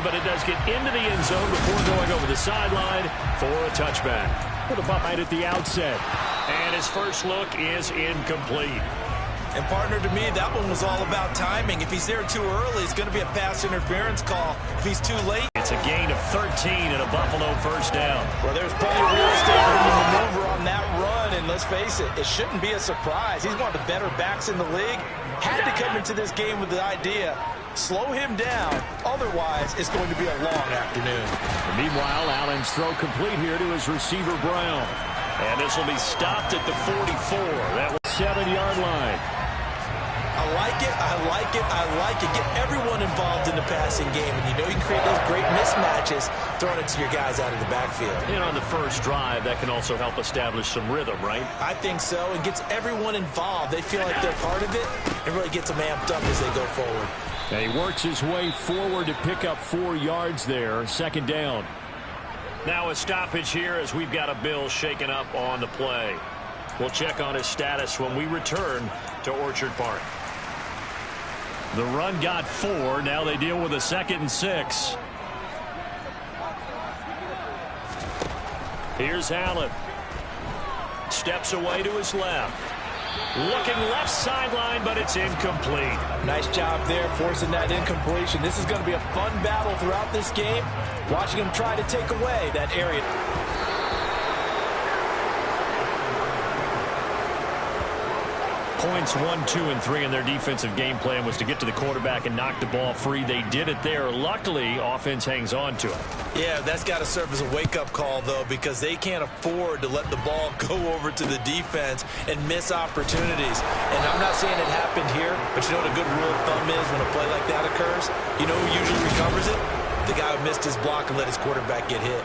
But it does get into the end zone before going over the sideline for a touchback. With a behind at the outset. And his first look is incomplete. And partner, to me, that one was all about timing. If he's there too early, it's going to be a pass interference call. If he's too late, it's a gain of 13 and a Buffalo first down. Well, there's plenty of real estate for him to maneuver on that run. And let's face it, it shouldn't be a surprise. He's one of the better backs in the league. Had to come into this game with the idea, slow him down. Otherwise, it's going to be a long afternoon. And meanwhile, Allen's throw complete here to his receiver, Brown. And this will be stopped at the 44. That was 7-yard line. I like it, I like it, I like it. Get everyone involved in the passing game. And you know you can create those great mismatches throwing it to your guys out of the backfield. And on the first drive, that can also help establish some rhythm, right? I think so. It gets everyone involved. They feel like they're part of it. It really gets them amped up as they go forward. And he works his way forward to pick up 4 yards there. Second down. Now a stoppage here as we've got a Bill shaken up on the play. We'll check on his status when we return to Orchard Park. The run got 4. Now they deal with a 2nd and 6. Here's Allen. Steps away to his left. Looking left sideline, but it's incomplete. Nice job there, forcing that incompletion. This is going to be a fun battle throughout this game. Watching him try to take away that area. Points 1, 2, and 3 in their defensive game plan was to get to the quarterback and knock the ball free. They did it there. Luckily, offense hangs on to it. Yeah, that's got to serve as a wake-up call, though, because they can't afford to let the ball go over to the defense and miss opportunities. And I'm not saying it happened here, but you know what a good rule of thumb is when a play like that occurs? You know who usually recovers it? The guy who missed his block and let his quarterback get hit.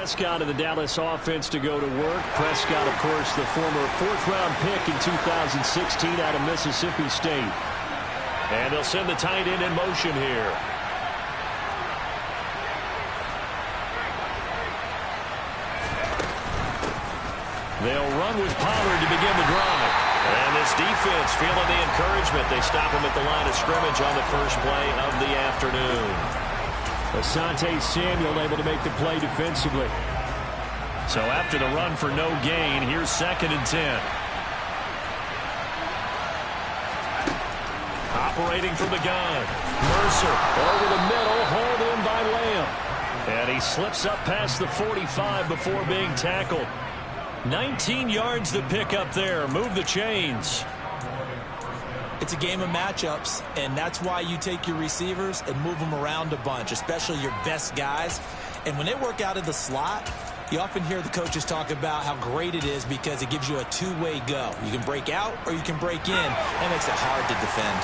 Prescott of the Dallas offense to go to work. Prescott, of course, the former 4th-round pick in 2016 out of Mississippi State. And they'll send the tight end in motion here. They'll run with Pollard to begin the drive. And this defense feeling the encouragement. They stop him at the line of scrimmage on the first play of the afternoon. Asante Samuel able to make the play defensively. So after the run for no gain, here's 2nd and 10. Operating from the gun. Mercer over the middle, hauled in by Lamb. And he slips up past the 45 before being tackled. 19 yards to pick up there. Move the chains. It's a game of matchups, and that's why you take your receivers and move them around a bunch, especially your best guys. And when they work out of the slot, you often hear the coaches talk about how great it is because it gives you a two-way go. You can break out or you can break in. That makes it hard to defend.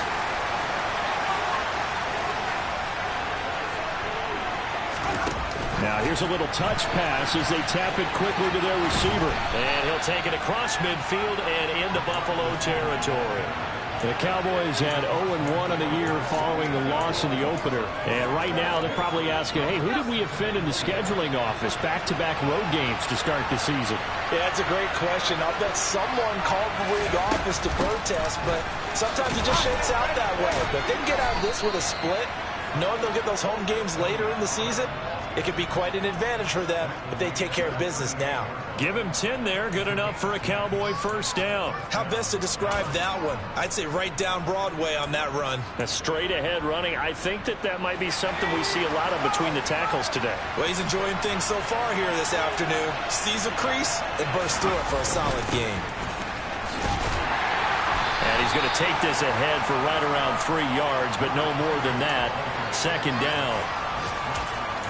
Now here's a little touch pass as they tap it quickly to their receiver. And he'll take it across midfield and into Buffalo territory. The Cowboys had 0-1 on the year following the loss in the opener. And right now they're probably asking, hey, who did we offend in the scheduling office? Back-to-back road games to start the season. Yeah, that's a great question. I'll bet someone called the league office to protest, but sometimes it just shakes out that way. But they can get out of this with a split, knowing they'll get those home games later in the season. It could be quite an advantage for them if they take care of business now. Give him 10 there. Good enough for a Cowboy first down. How best to describe that one? I'd say right down Broadway on that run. A straight ahead running. I think that might be something we see a lot of between the tackles today. Well, he's enjoying things so far here this afternoon. Sees a crease and bursts through it for a solid game. And he's going to take this ahead for right around 3 yards, but no more than that. 2nd down.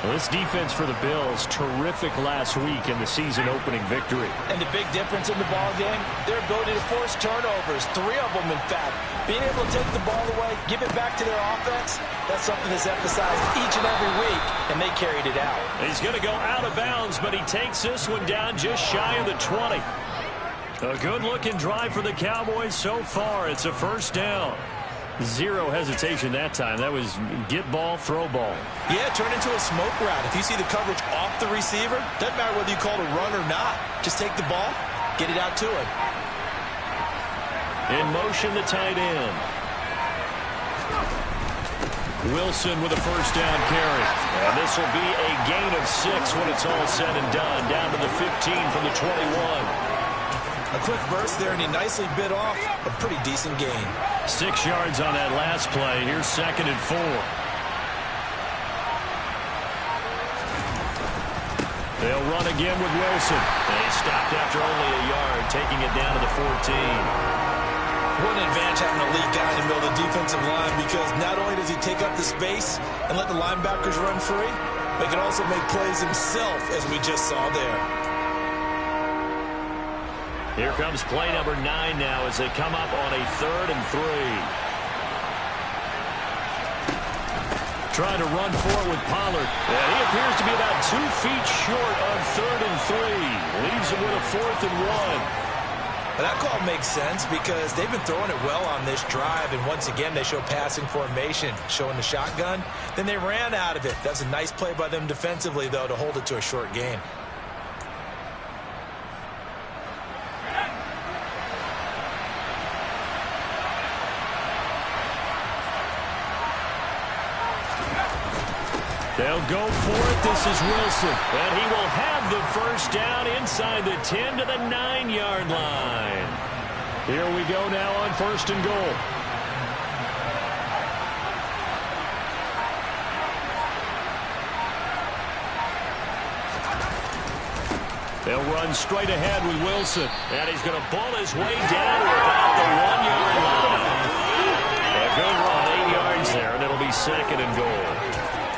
Well, this defense for the Bills, terrific last week in the season-opening victory. And the big difference in the ball game, their ability to force turnovers, 3 of them, in fact. Being able to take the ball away, give it back to their offense, that's something that's emphasized each and every week, and they carried it out. He's going to go out of bounds, but he takes this one down just shy of the 20. A good-looking drive for the Cowboys so far. It's a first down. Zero hesitation that time. That was get ball, throw ball. Yeah, turn into a smoke route. If you see the coverage off the receiver, doesn't matter whether you call it a run or not. Just take the ball, get it out to him. In motion, the tight end. Wilson with a first down carry. And this will be a gain of 6 when it's all said and done. Down to the 15 from the 21. A quick burst there, and he nicely bit off a pretty decent gain. 6 yards on that last play. Here's 2nd and 4. They'll run again with Wilson. And he stopped after only a yard, taking it down to the 14. What an advantage having a lead guy in the middle of the defensive line, because not only does he take up the space and let the linebackers run free, but he can also make plays himself, as we just saw there. Here comes play number 9 now as they come up on a 3rd and 3. Trying to run forward with Pollard. And he appears to be about 2 feet short of 3rd and 3. Leaves him with a 4th and 1. But that call makes sense because they've been throwing it well on this drive. And once again, they show passing formation, showing the shotgun. Then they ran out of it. That's a nice play by them defensively, though, to hold it to a short gain. They'll go for it. This is Wilson. And he will have the first down inside the 10 to the 9-yard line. Here we go now on 1st and goal. They'll run straight ahead with Wilson. And he's going to ball his way down to about the 1-yard line. A good run, 8 yards there, and it'll be 2nd and goal.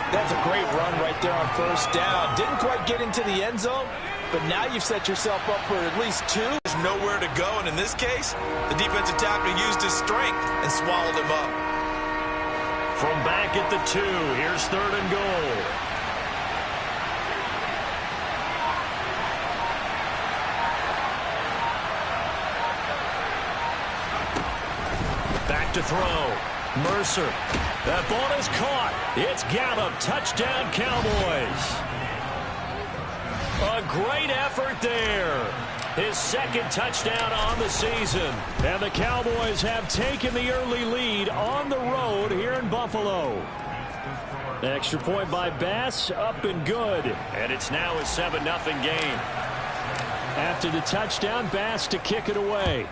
That's a great run right there on first down. Didn't quite get into the end zone, but now you've set yourself up for at least 2. There's nowhere to go, and in this case, the defensive tackle used his strength and swallowed him up. From back at the 2, here's 3rd and goal. Back to throw. Mercer. That ball is caught. It's Gallup. Touchdown, Cowboys. A great effort there. His second touchdown on the season. And the Cowboys have taken the early lead on the road here in Buffalo. Extra point by Bass, up and good. And it's now a 7-0 game. After the touchdown, Bass to kick it away.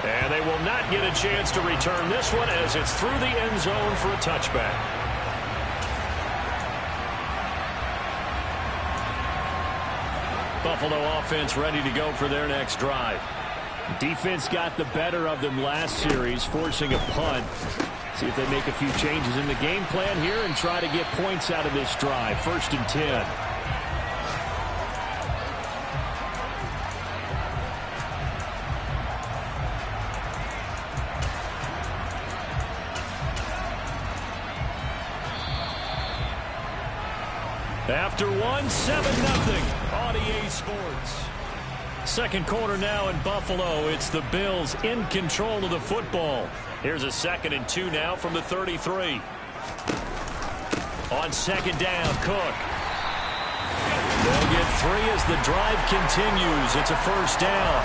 And they will not get a chance to return this one as it's through the end zone for a touchback. Buffalo offense ready to go for their next drive. Defense got the better of them last series, forcing a punt. See if they make a few changes in the game plan here and try to get points out of this drive. 1st and 10. After one, 7-0 on EA Sports. Second quarter now in Buffalo. It's the Bills in control of the football. Here's a 2nd and 2 now from the 33. On 2nd down, Cook. They'll get 3 as the drive continues. It's a 1st down.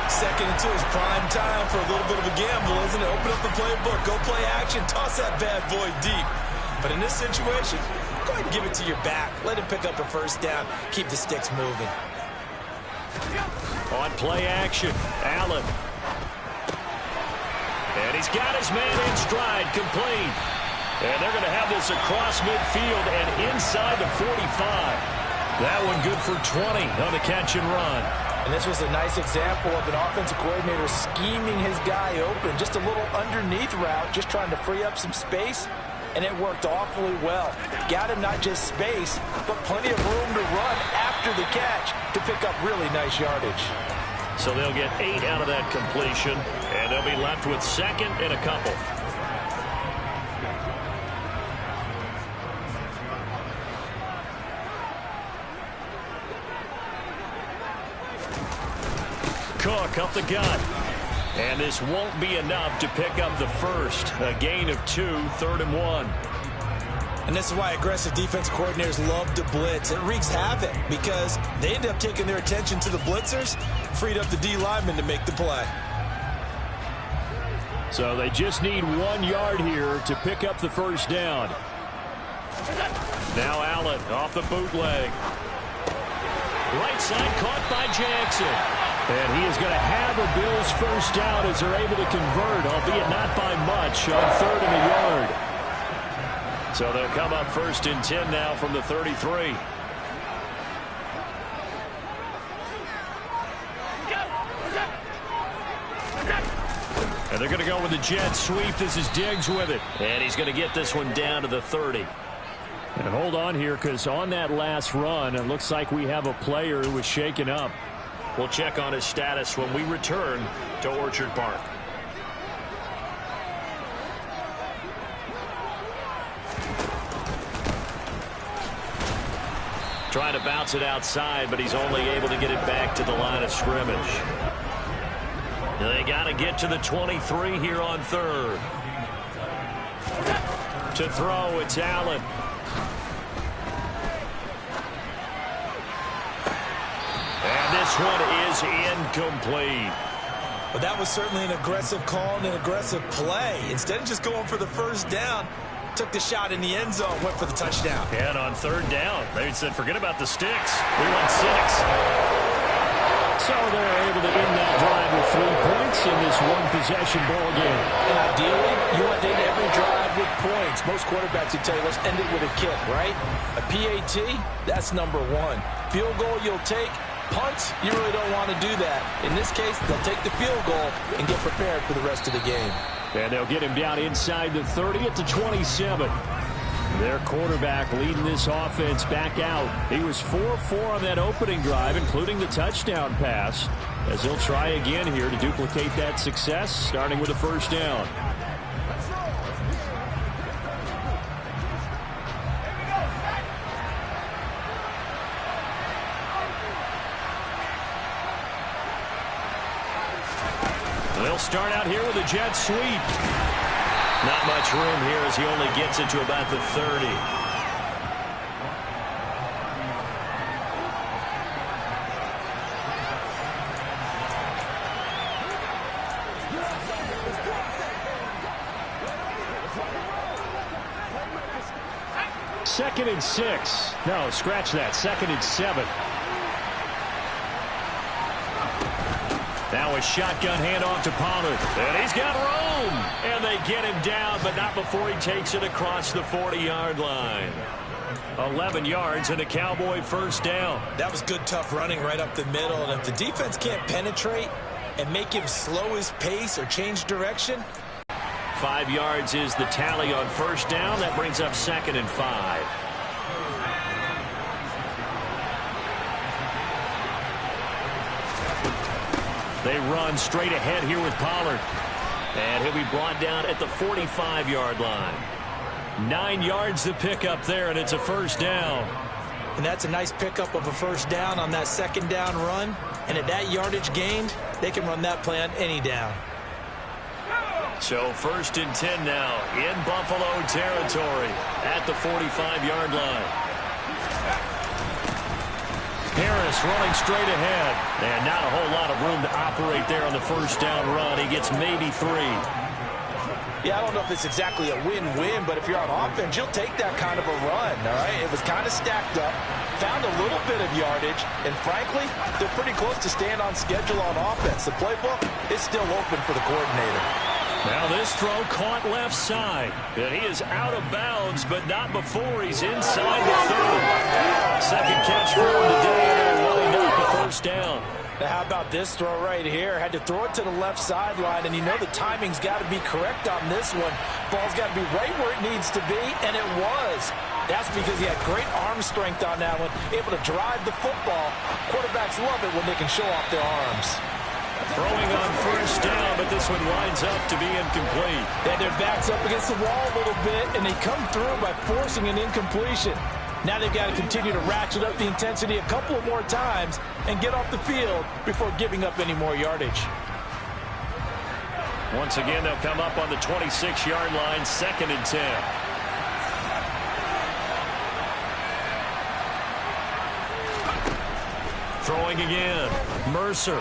2nd and 2 is prime time for a little bit of a gamble, isn't it? Open up the playbook, go play action, toss that bad boy deep. But in this situation, go ahead and give it to your back. Let him pick up a 1st down. Keep the sticks moving. On play action, Allen. And he's got his man in stride, complete. And they're going to have this across midfield and inside the 45. That one good for 20 on the catch and run. And this was a nice example of an offensive coordinator scheming his guy open. Just a little underneath route, just trying to free up some space. And it worked awfully well. Got him not just space, but plenty of room to run after the catch to pick up really nice yardage. So they'll get 8 out of that completion, and they'll be left with 2nd and a couple. Cook up the gut. And this won't be enough to pick up the first. A gain of 2, 3rd and 1. And this is why aggressive defense coordinators love to blitz. It wreaks havoc because they end up taking their attention to the blitzers, freed up the D lineman to make the play. So they just need 1 yard here to pick up the 1st down. Now Allen off the bootleg. Right side caught by Jackson. And he is going to have a Bills 1st down as they're able to convert, albeit not by much, on 3rd and a yard. So they'll come up 1st and 10 now from the 33. And they're going to go with the jet sweep. This is Diggs with it. And he's going to get this one down to the 30. And hold on here, because on that last run, it looks like we have a player who was shaken up. We'll check on his status when we return to Orchard Park. Trying to bounce it outside, but he's only able to get it back to the line of scrimmage. They got to get to the 23 here on 3rd. To throw, it's Allen. And this one is incomplete. But that was certainly an aggressive call and an aggressive play. Instead of just going for the 1st down, took the shot in the end zone, went for the touchdown. And on 3rd down, they said, forget about the sticks. We want 6. So they're able to end that drive with 3 points in this one-possession ball game. And ideally, you want to end every drive with points. Most quarterbacks would tell you, let's end it with a kick, right? A PAT, that's number 1. Field goal you'll take. Punts, you really don't want to do that. In this case, they'll take the field goal and get prepared for the rest of the game. And they'll get him down inside the 30 at the 27. Their quarterback leading this offense back out. He was 4-4 on that opening drive, including the touchdown pass, as he'll try again here to duplicate that success, starting with a 1st down. They'll start out here with a jet sweep. Not much room here as he only gets it to about the 30. Second and 6. No, scratch that. Second and 7. Now a shotgun handoff to Pollard. And he's got room. And they get him down, but not before he takes it across the 40-yard line. 11 yards and a Cowboy first down. That was good, tough running right up the middle. And if the defense can't penetrate and make him slow his pace or change direction. 5 yards is the tally on first down. That brings up second and 5. They run straight ahead here with Pollard. And he'll be brought down at the 45-yard line. 9 yards to pick up there, and it's a first down. And that's a nice pickup of a first down on that second down run. And at that yardage gained, they can run that play on any down. So first and 10 now in Buffalo territory at the 45-yard line. Harris running straight ahead. And not a whole lot of room to operate there on the first down run. He gets maybe 3. Yeah, I don't know if it's exactly a win-win, but if you're on offense, you'll take that kind of a run, all right? It was kind of stacked up, found a little bit of yardage, and frankly, they're pretty close to staying on schedule on offense. The playbook is still open for the coordinator. Now this throw caught left side. And he is out of bounds, but not before he's inside the 30. Second catch for him today, and he'll wind up a first down. Now how about this throw right here? Had to throw it to the left sideline, and you know the timing's got to be correct on this one. Ball's got to be right where it needs to be, and it was. That's because he had great arm strength on that one, able to drive the football. Quarterbacks love it when they can show off their arms. Throwing on first down, but this one winds up to be incomplete. And their back's up against the wall a little bit, and they come through by forcing an incompletion. Now they've got to continue to ratchet up the intensity a couple of more times and get off the field before giving up any more yardage. Once again, they'll come up on the 26-yard line, second and 10. Throwing again. Mercer.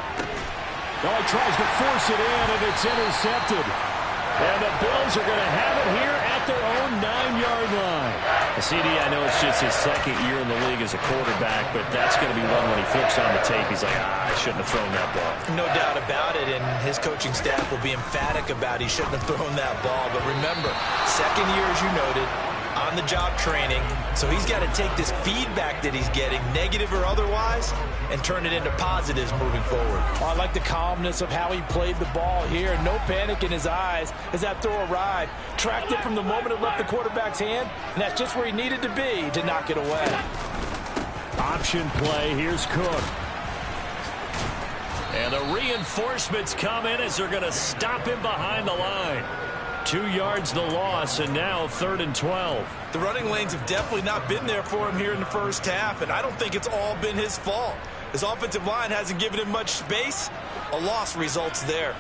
Oh, he tries to force it in, and it's intercepted. And the Bills are going to have it here at their own 9-yard line. CD, I know it's just his second year in the league as a quarterback, but that's going to be one when he flips on the tape. He's like, I shouldn't have thrown that ball. No doubt about it, and his coaching staff will be emphatic about he shouldn't have thrown that ball. But remember, second year, as you noted, on-the-job training, so he's got to take this feedback that he's getting, negative or otherwise, and turn it into positives moving forward. I like the calmness of how he played the ball here. No panic in his eyes as that throw arrived. Tracked it from the moment it left the quarterback's hand, and that's just where he needed to be to knock it away. Option play. Here's Cook. And the reinforcements come in as they're going to stop him behind the line. 2 yards the loss, and now 3rd and 12. The running lanes have definitely not been there for him here in the first half, and I don't think it's all been his fault. His offensive line hasn't given him much space. A loss results there.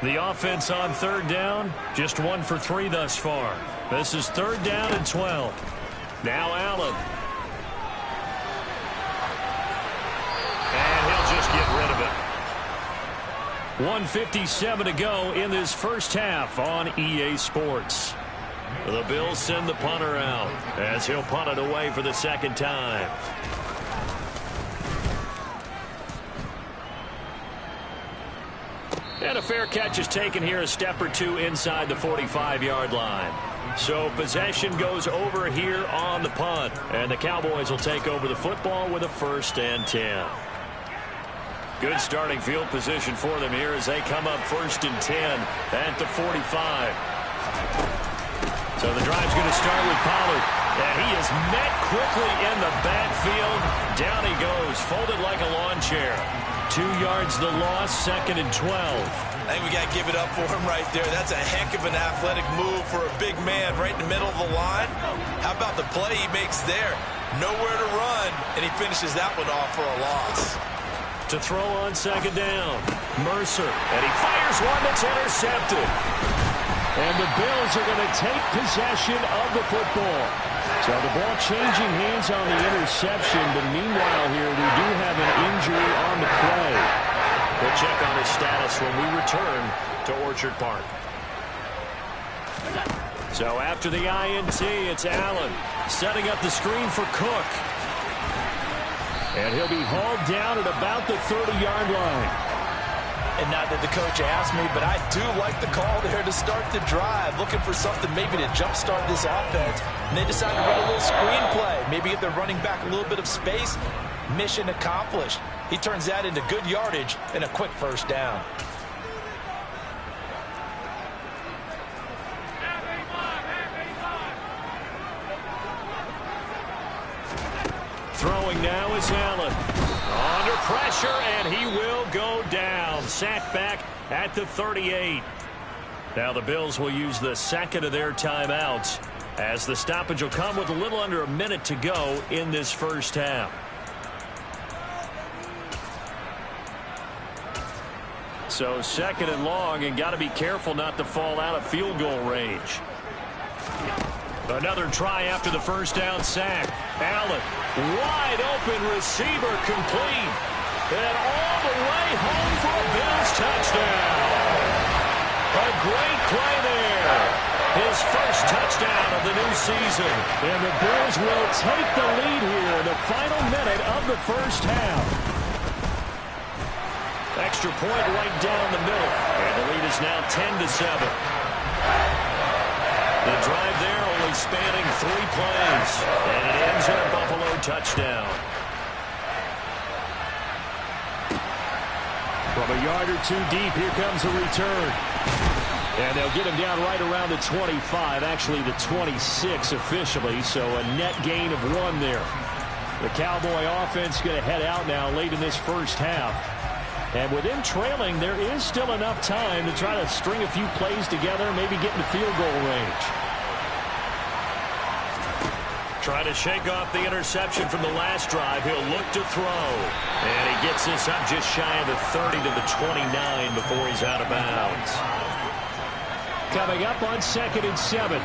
The offense on 3rd down, just 1 for 3 thus far. This is 3rd down and 12. Now Allen. And he'll just get rid of it. 1:57 to go in this first half on EA Sports. The Bills send the punter out as he'll punt it away for the second time. And a fair catch is taken here, a step or two inside the 45-yard line. So possession goes over here on the punt, and the Cowboys will take over the football with a 1st and 10. Good starting field position for them here as they come up 1st and 10 at the 45. So the drive's going to start with Pollard. And he is met quickly in the backfield. Down he goes, folded like a lawn chair. 2 yards the loss, 2nd and 12. I think we got to give it up for him right there. That's a heck of an athletic move for a big man right in the middle of the line. How about the play he makes there? Nowhere to run, and he finishes that one off for a loss. To throw on 2nd down, Mercer, and he fires one that's intercepted. And the Bills are going to take possession of the football. So the ball changing hands on the interception, but meanwhile here we do have an injury on the play. We'll check on his status when we return to Orchard Park. So after the INT, it's Allen setting up the screen for Cook. And he'll be hauled down at about the 30-yard line. And not that the coach asked me, but I do like the call there to start the drive, looking for something maybe to jumpstart this offense. And they decide to run a little screen play, maybe give their running back a little bit of space. Mission accomplished. He turns that into good yardage and a quick first down. Throwing now is Allen. Under pressure, and he will go down. Sacked back at the 38. Now the Bills will use the second of their timeouts as the stoppage will come with a little under a minute to go in this first half. So second and long, and got to be careful not to fall out of field goal range. Another try after the first down sack. Allen, wide open receiver, complete. And all the way home for a Bills touchdown. A great play there. His first touchdown of the new season. And the Bills will take the lead here in the final minute of the first half. Extra point right down the middle. And the lead is now 10-7. The drive there only spanning 3 plays. And it ends in a Buffalo touchdown. From a yard or two deep, here comes a return. And they'll get him down right around the 25, actually the 26 officially, so a net gain of 1 there. The Cowboy offense going to head out now late in this first half. And with him trailing, there is still enough time to try to string a few plays together, maybe get in field goal range. Trying to shake off the interception from the last drive. He'll look to throw. And he gets this up just shy of the 30 to the 29 before he's out of bounds. Coming up on 2nd and 7.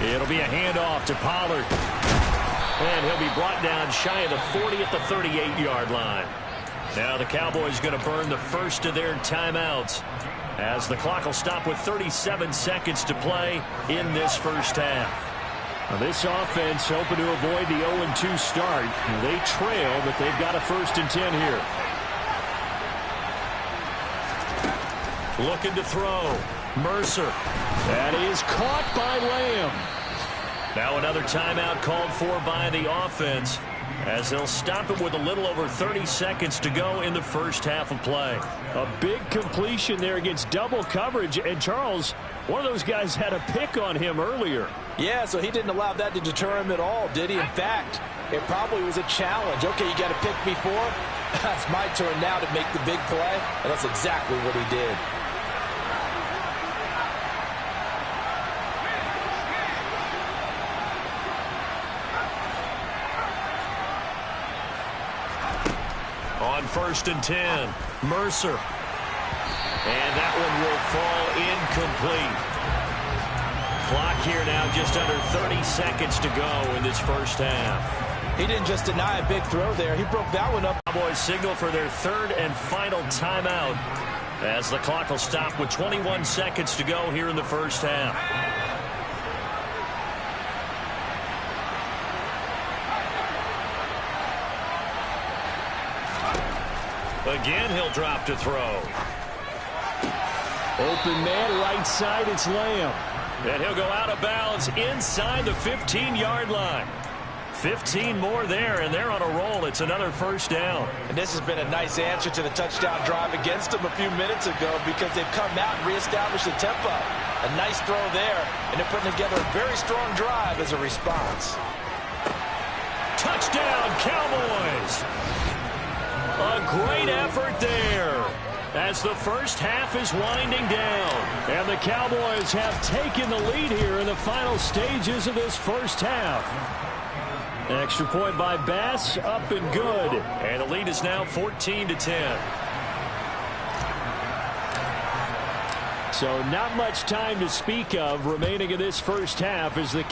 It'll be a handoff to Pollard. And he'll be brought down shy of the 40 at the 38-yard line. Now the Cowboys going to burn the first of their timeouts as the clock will stop with 37 seconds to play in this first half. Now this offense hoping to avoid the 0-2 start. They trail, but they've got a 1st and 10 here. Looking to throw. Mercer. That is caught by Lamb. Now another timeout called for by the offense as they'll stop it with a little over 30 seconds to go in the first half of play. A big completion there against double coverage. And Charles, one of those guys had a pick on him earlier. Yeah, so he didn't allow that to deter him at all, did he? In fact, it probably was a challenge. Okay, you got a pick before. It's my turn now to make the big play. And that's exactly what he did. On 1st and 10, Mercer. And that one will fall incomplete. Clock here now just under 30 seconds to go in this first half. He didn't just deny a big throw there. He broke that one up. Cowboys signal for their 3rd and final timeout as the clock will stop with 21 seconds to go here in the first half. Again, he'll drop to throw. Open man right side, it's Lamb. And he'll go out of bounds inside the 15-yard line. 15 more there, and they're on a roll. It's another first down. And this has been a nice answer to the touchdown drive against them a few minutes ago because they've come out and reestablished the tempo. A nice throw there, and they're putting together a very strong drive as a response. Touchdown, Cowboys! A great effort there as the first half is winding down. And the Cowboys have taken the lead here in the final stages of this first half. Extra point by Bass, up and good. And the lead is now 14-10. So not much time to speak of remaining in this first half as the